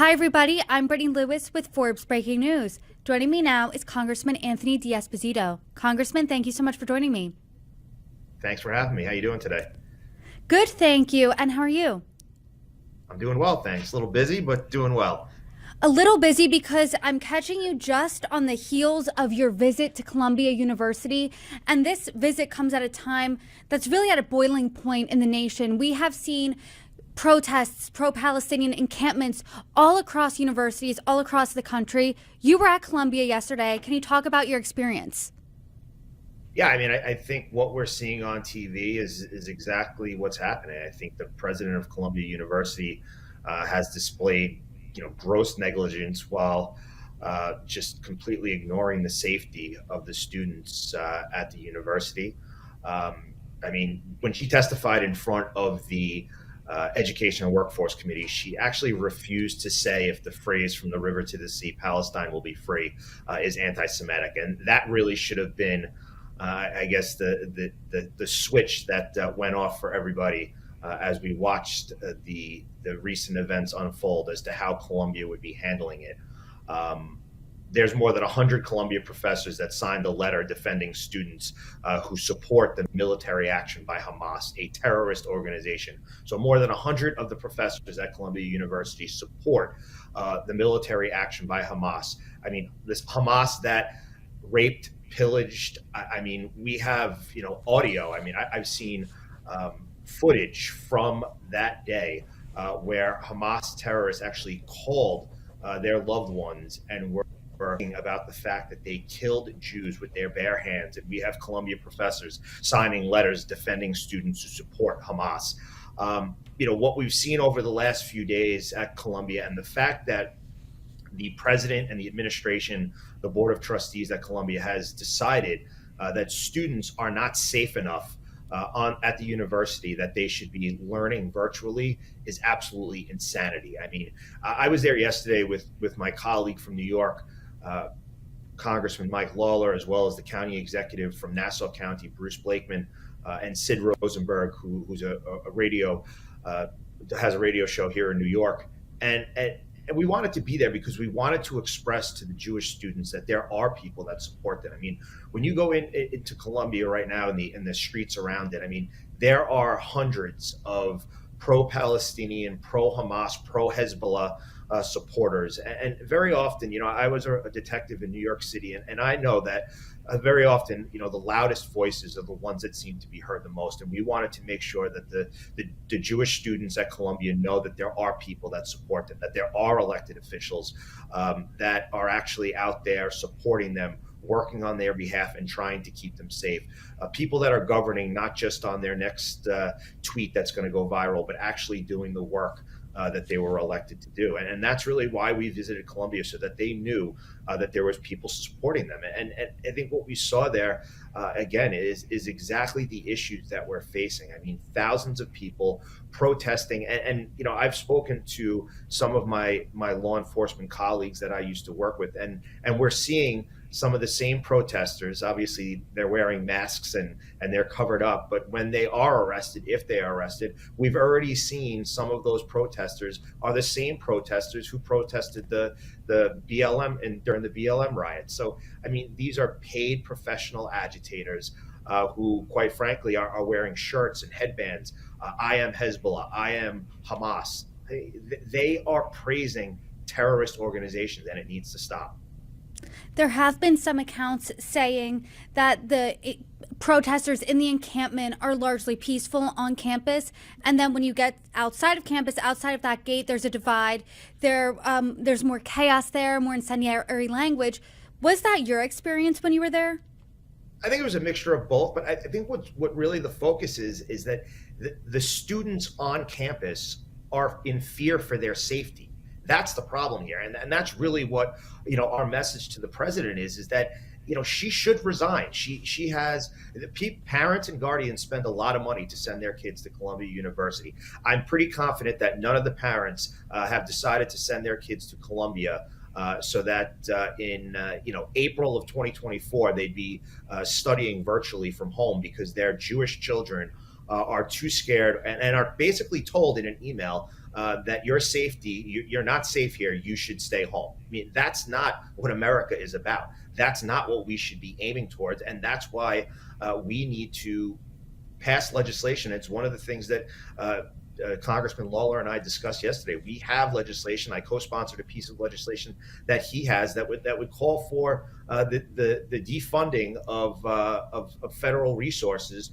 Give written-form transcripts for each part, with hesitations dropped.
Hi, everybody. I'm Brittany Lewis with Forbes Breaking News. Joining me now is Congressman Anthony.D'Esposito. Congressman, thank you so much for joining me. Thanks for having me. How you doing today? Good, thank you. And how are you? I'm doing well, thanks. A little busy, but doing well. A little busy because I'm catching you just on the heels of your visit to Columbia University. And this visit comes at a time that's really at a boiling point in the nation. We have seen protests, pro-Palestinian encampments all across universities, all across the country. You were at Columbia yesterday. Can you talk about your experience? Yeah, I think what we're seeing on TV is exactly what's happening. I think the president of Columbia University has displayed, gross negligence while just completely ignoring the safety of the students at the university. When she testified in front of the Education and Workforce Committee, she actually refused to say if the phrase "from the river to the sea, Palestine will be free" is anti-Semitic, and that really should have been, I guess, the switch that went off for everybody as we watched the recent events unfold as to how Columbia would be handling it. There's more than 100 Columbia professors that signed a letter defending students who support the military action by Hamas, a terrorist organization. So more than 100 of the professors at Columbia University support the military action by Hamas. This Hamas that raped, pillaged. We have, audio. I've seen footage from that day where Hamas terrorists actually called their loved ones and were about the fact that they killed Jews with their bare hands. And we have Columbia professors signing letters defending students who support Hamas. What we've seen over the last few days at Columbia, and the fact that the president and the administration, the board of trustees at Columbia, has decided that students are not safe enough at the university, that they should be learning virtually, is absolutely insanity. I was there yesterday with my colleague from New York, Congressman Mike Lawler, as well as the county executive from Nassau County, Bruce Blakeman, and Sid Rosenberg, who's a radio has a radio show here in New York, and we wanted to be there because we wanted to express to the Jewish students that there are people that support them. When you go into Columbia right now in the streets around it, there are hundreds of pro-Palestinian, pro-Hamas, pro-Hezbollah supporters. And very often, I was a detective in New York City, and I know that very often, the loudest voices are the ones that seem to be heard the most. And we wanted to make sure that the Jewish students at Columbia know that there are people that support them, that there are elected officials that are actually out there supporting them, working on their behalf and trying to keep them safe. People that are governing not just on their next tweet that's going to go viral, but actually doing the work that they were elected to do. And that's really why we visited Columbia, so that they knew that there was people supporting them. And I think what we saw there, again, is exactly the issues that we're facing. Thousands of people protesting. And I've spoken to some of my law enforcement colleagues that I used to work with, and we're seeing some of the same protesters. Obviously, they're wearing masks and they're covered up. But when they are arrested, if they are arrested, we've already seen some of those protesters are the same protesters who protested the BLM and during the BLM riots. So, these are paid professional agitators who, quite frankly, are wearing shirts and headbands. I am Hezbollah. I am Hamas. They are praising terrorist organizations, and it needs to stop. There have been some accounts saying that the protesters in the encampment are largely peaceful on campus, and then when you get outside of campus, outside of that gate, there's a divide. There's more chaos there, more incendiary language. Was that your experience when you were there? I think it was a mixture of both, but I think what really the focus is that the students on campus are in fear for their safety. That's the problem here, and that's really what our message to the president is that she should resign. She has parents and guardians spend a lot of money to send their kids to Columbia University. I'm pretty confident that none of the parents have decided to send their kids to Columbia so that in April of 2024 they'd be studying virtually from home because their Jewish children are too scared and are basically told in an email that your safety, you're not safe here, you should stay home. I mean, that's not what America is about. That's not what we should be aiming towards. And that's why we need to pass legislation. It's one of the things that Congressman Lawler and I discussed yesterday. We have legislation. I co-sponsored a piece of legislation that he has that would call for the defunding of federal resources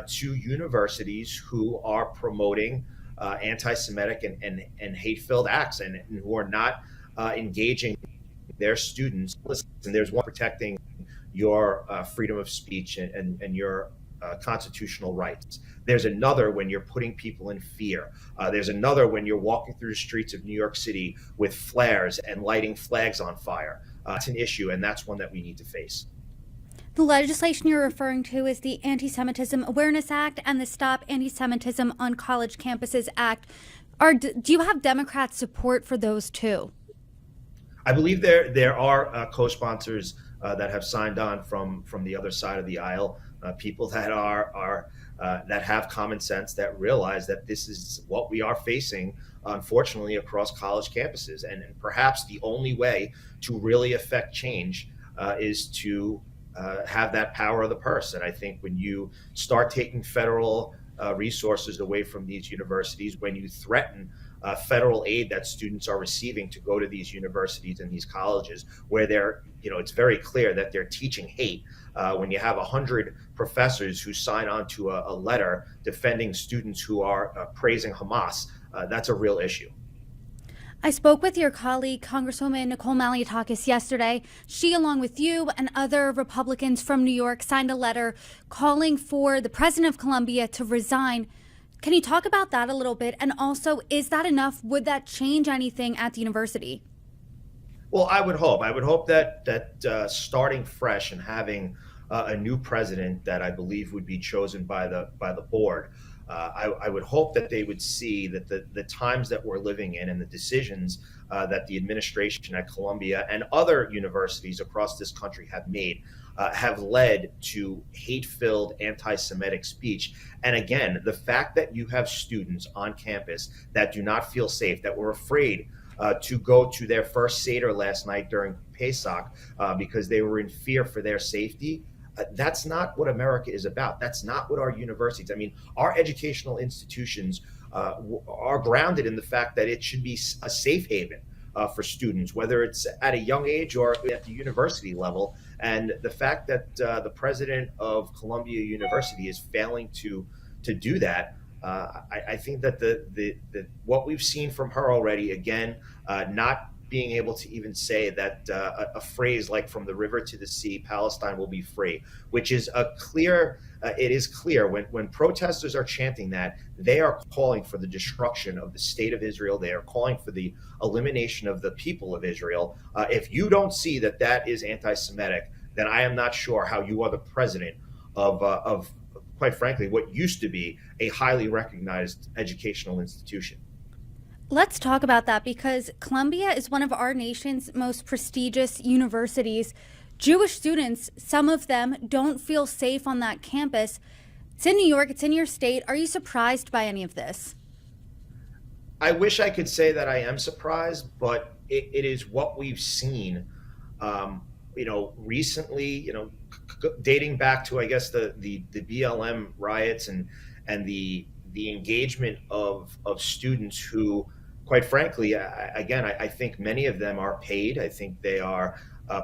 to universities who are promoting anti-Semitic and hate-filled acts and who are not engaging their students. Listen, there's one protecting your freedom of speech and your constitutional rights. There's another when you're putting people in fear. There's another when you're walking through the streets of New York City with flares and lighting flags on fire. It's an issue, and that's one that we need to face. The legislation you're referring to is the Anti-Semitism Awareness Act and the Stop Anti-Semitism on College Campuses Act. Do you have Democrat support for those two? I believe there are co-sponsors that have signed on from the other side of the aisle. People that are that have common sense, that realize that this is what we are facing, unfortunately, across college campuses. And perhaps the only way to really affect change is to have that power of the purse. And I think when you start taking federal resources away from these universities, when you threaten federal aid that students are receiving to go to these universities and these colleges, where it's very clear that they're teaching hate. When you have 100 professors who sign on to a letter defending students who are praising Hamas, that's a real issue. I spoke with your colleague, Congresswoman Nicole Malliotakis, yesterday. She, along with you and other Republicans from New York, signed a letter calling for the president of Columbia to resign. Can you talk about that a little bit? And also, is that enough? Would that change anything at the university? Well, I would hope. I would hope that starting fresh and having a new president that I believe would be chosen by the board, I would hope that they would see that the times that we're living in and the decisions that the administration at Columbia and other universities across this country have made have led to hate-filled anti-Semitic speech. And again, the fact that you have students on campus that do not feel safe, that were afraid to go to their first Seder last night during Pesach because they were in fear for their safety. That's not what America is about. That's not what our universities, I mean, our educational institutions are grounded in the fact that it should be a safe haven for students, whether it's at a young age or at the university level. And the fact that the president of Columbia University is failing to do that, I think that the what we've seen from her already, again, not being able to even say that a phrase like "from the river to the sea, Palestine will be free," which is it is clear when protesters are chanting that, they are calling for the destruction of the state of Israel. They are calling for the elimination of the people of Israel. If you don't see that that is anti-Semitic, then I am not sure how you are the president of quite frankly, what used to be a highly recognized educational institution. Let's talk about that, because Columbia is one of our nation's most prestigious universities. Jewish students, some of them, don't feel safe on that campus. It's in New York, it's in your state. Are you surprised by any of this? I wish I could say that I am surprised, but it is what we've seen, recently, dating back to, I guess, the BLM riots and the engagement of students who, quite frankly, I think many of them are paid. I think they are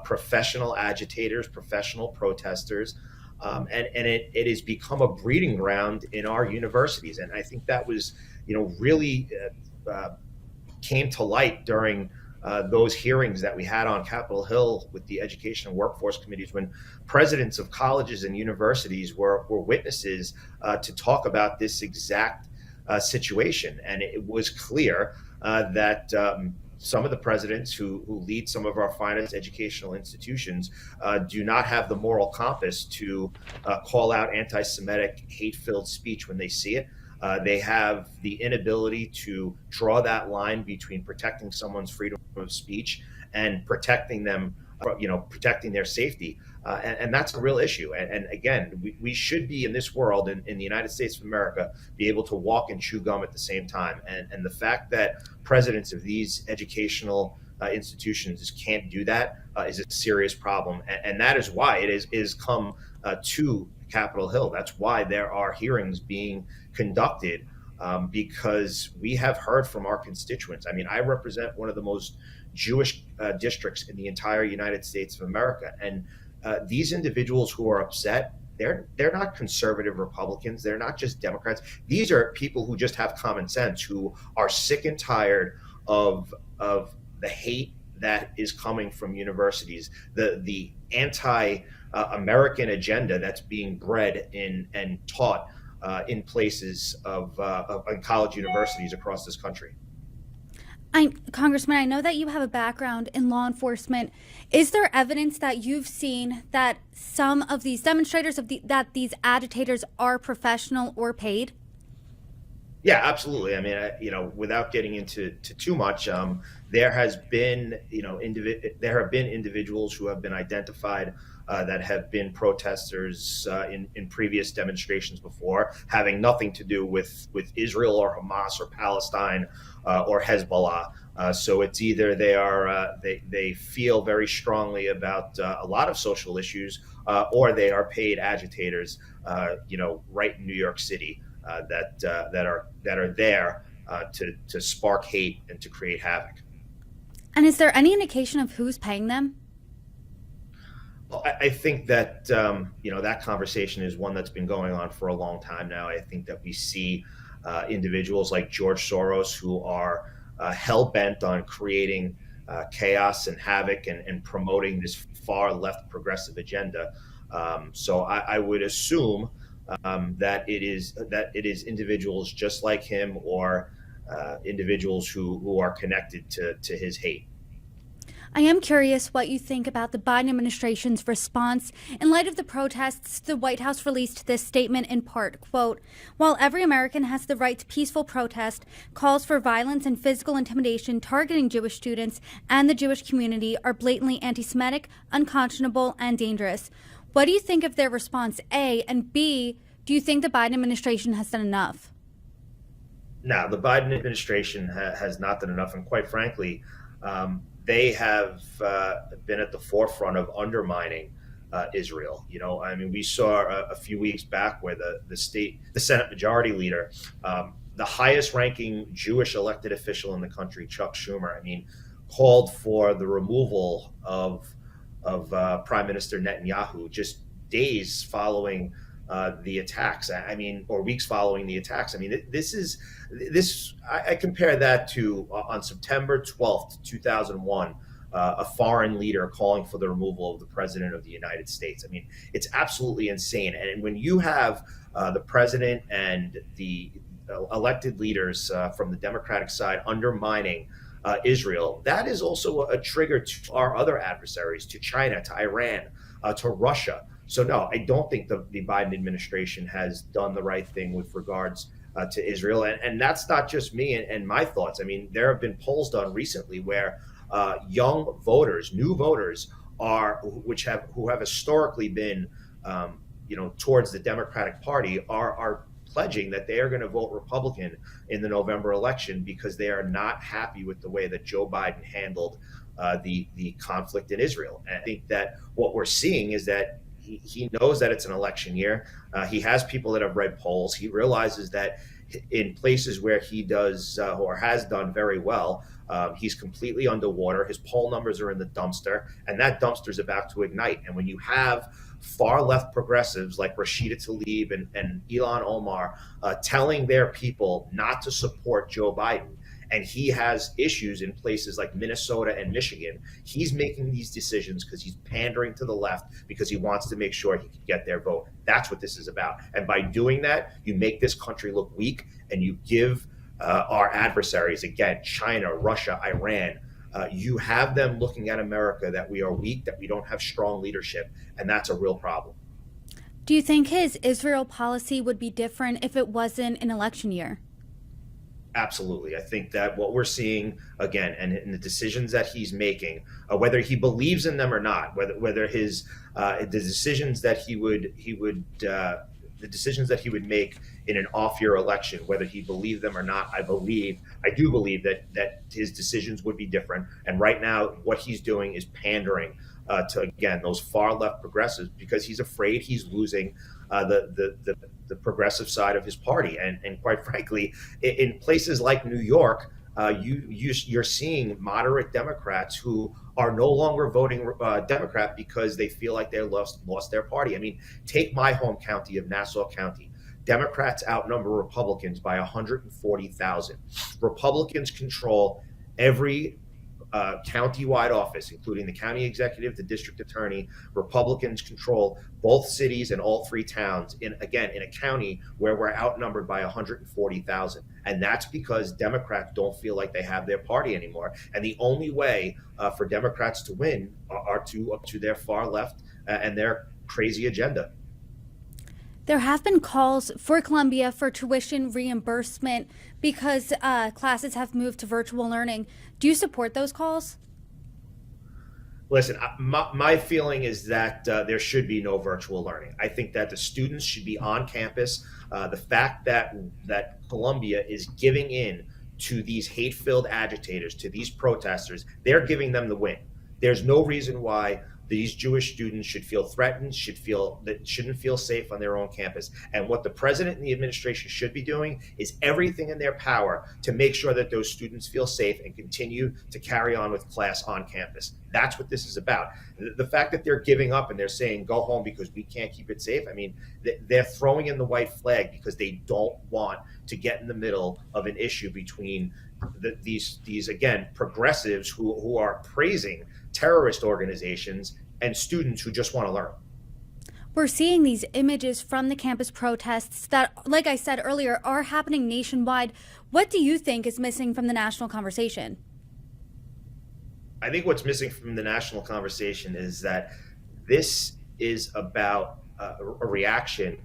professional agitators, professional protesters, and it has become a breeding ground in our universities. And I think that was, really came to light during those hearings that we had on Capitol Hill with the Education and Workforce Committees, when presidents of colleges and universities were witnesses to talk about this exact situation. And it was clear that some of the presidents who lead some of our finest educational institutions do not have the moral compass to call out anti-Semitic, hate-filled speech when they see it. They have the inability to draw that line between protecting someone's freedom of speech and protecting them protecting their safety. And that's a real issue. And again, we should be in this world, in the United States of America, be able to walk and chew gum at the same time. And the fact that presidents of these educational institutions just can't do that is a serious problem. And that is why it is come to Capitol Hill. That's why there are hearings being conducted, because we have heard from our constituents. I mean, I represent one of the most Jewish districts in the entire United States of America. And these individuals who are upset, they're not conservative Republicans. They're not just Democrats. These are people who just have common sense, who are sick and tired of the hate that is coming from universities, the anti-American agenda that's being bred in and taught in places of college universities across this country. Congressman, I know that you have a background in law enforcement. Is there evidence that you've seen that some of these demonstrators, that these agitators are professional or paid? Yeah, absolutely. I mean, without getting into too much, there has been, there have been individuals who have been identified that have been protesters in previous demonstrations before, having nothing to do with Israel or Hamas or Palestine or Hezbollah. So it's either they feel very strongly about a lot of social issues, or they are paid agitators, right in New York City. That are there to spark hate and to create havoc. And is there any indication of who's paying them? Well, I think that that conversation is one that's been going on for a long time now. I think that we see individuals like George Soros who are hell bent on creating chaos and havoc and promoting this far left progressive agenda. So I would assume that it is individuals just like him, or individuals who are connected to his hate. I am curious what you think about the Biden administration's response. In light of the protests, the White House released this statement in part, quote, "While every American has the right to peaceful protest, calls for violence and physical intimidation targeting Jewish students and the Jewish community are blatantly anti-Semitic, unconscionable, and dangerous." What do you think of their response, A? And B, do you think the Biden administration has done enough? Now, the Biden administration has not done enough. And quite frankly, they have been at the forefront of undermining Israel. We saw a few weeks back where the Senate Majority Leader, the highest ranking Jewish elected official in the country, Chuck Schumer, called for the removal of Prime Minister Netanyahu just days following the attacks. Or weeks following the attacks. I compare that to on September 12th, 2001, a foreign leader calling for the removal of the president of the United States. It's absolutely insane. And when you have the president and the elected leaders from the Democratic side undermining Israel, that is also a trigger to our other adversaries, to China, to Iran, to Russia. So no, I don't think the Biden administration has done the right thing with regards to Israel. And that's not just me and my thoughts. There have been polls done recently where young voters, new voters, who have historically been, towards the Democratic Party, are pledging that they are going to vote Republican in the November election because they are not happy with the way that Joe Biden handled the conflict in Israel. And I think that what we're seeing is that he knows that it's an election year. He has people that have read polls. He realizes that in places where he does or has done very well, he's completely underwater. His poll numbers are in the dumpster, and that dumpster is about to ignite. And when you have far left progressives like Rashida Tlaib and Ilhan Omar telling their people not to support Joe Biden, and he has issues in places like Minnesota and Michigan, he's making these decisions because he's pandering to the left because he wants to make sure he can get their vote. That's what this is about. And by doing that, you make this country look weak, and you give our adversaries, again, China, Russia, Iran, you have them looking at America that we are weak, that we don't have strong leadership, and that's a real problem. Do you think his Israel policy would be different if it wasn't an election year? Absolutely. I think that what we're seeing again, and in the decisions that he's making, whether he believes in them or not, whether his the decisions that the decisions that he would make in an off-year election, whether he believed them or not, I do believe that his decisions would be different. And right now, what he's doing is pandering to again those far left progressives because he's afraid he's losing the progressive side of his party. And quite frankly, in places like New York, you're seeing moderate Democrats who are no longer voting Democrat because they feel like they lost their party. I mean, take my home county of Nassau County. Democrats outnumber Republicans by 140,000. Republicans control every county-wide office, including the county executive, the district attorney. Republicans control both cities and all three towns in a county where we're outnumbered by 140,000. And that's because Democrats don't feel like they have their party anymore. And the only way for Democrats to win are to their far left and their crazy agenda. There have been calls for Columbia for tuition reimbursement because classes have moved to virtual learning. Do you support those calls? Listen, my feeling is that there should be no virtual learning. I think that the students should be on campus. The fact that Columbia is giving in to these hate-filled agitators, to these protesters, they're giving them the win. There's no reason why these Jewish students should feel threatened, shouldn't feel safe on their own campus. And what the president and the administration should be doing is everything in their power to make sure that those students feel safe and continue to carry on with class on campus. That's what this is about. The fact that they're giving up and they're saying, go home because we can't keep it safe. I mean, they're throwing in the white flag because they don't want to get in the middle of an issue between these again, progressives who are praising terrorist organizations and students who just want to learn. We're seeing these images from the campus protests that, like I said earlier, are happening nationwide. What do you think is missing from the national conversation? I think what's missing from the national conversation is that this is about a reaction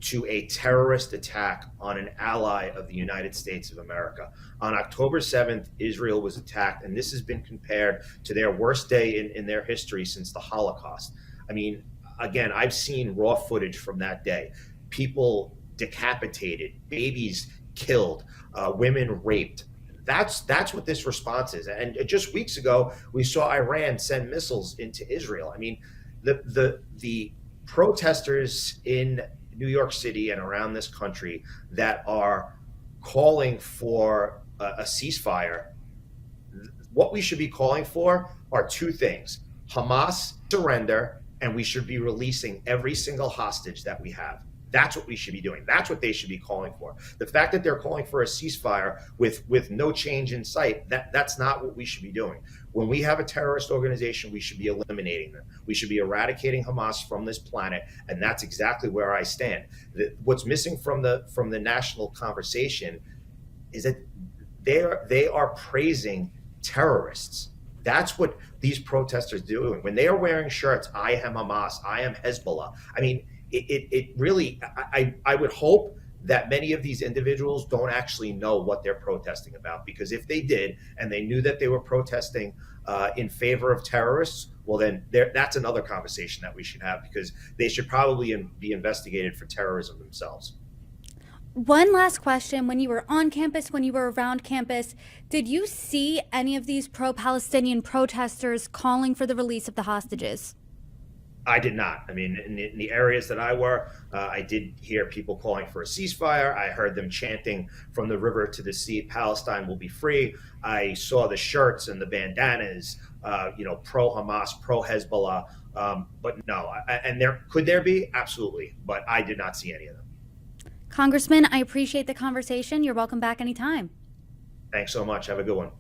to a terrorist attack on an ally of the United States of America. On October 7th, Israel was attacked, and this has been compared to their worst day in their history since the Holocaust. I mean, again, I've seen raw footage from that day. People decapitated, babies killed, women raped. That's what this response is. And just weeks ago, we saw Iran send missiles into Israel. I mean, the protesters in New York City and around this country that are calling for a ceasefire, what we should be calling for are two things: Hamas surrender, and we should be releasing every single hostage that we have. That's what we should be doing. That's what they should be calling for. The fact that they're calling for a ceasefire with no change in sight, that's not what we should be doing. When we have a terrorist organization, we should be eliminating them. We should be eradicating Hamas from this planet, and that's exactly where I stand. What's missing from the national conversation is that they are praising terrorists. That's what these protesters are doing. When they are wearing shirts, I am Hamas, I am Hezbollah. I mean, it really, I would hope that many of these individuals don't actually know what they're protesting about, because if they did and they knew that they were protesting in favor of terrorists, well, then that's another conversation that we should have, because they should probably be investigated for terrorism themselves. One last question. When you were on campus, when you were around campus, did you see any of these pro-Palestinian protesters calling for the release of the hostages? I did not. I mean, in the areas that I were, I did hear people calling for a ceasefire. I heard them chanting from the river to the sea, Palestine will be free. I saw the shirts and the bandanas, pro-Hamas, pro-Hezbollah. But no, and could there be? Absolutely. But I did not see any of them. Congressman, I appreciate the conversation. You're welcome back anytime. Thanks so much. Have a good one.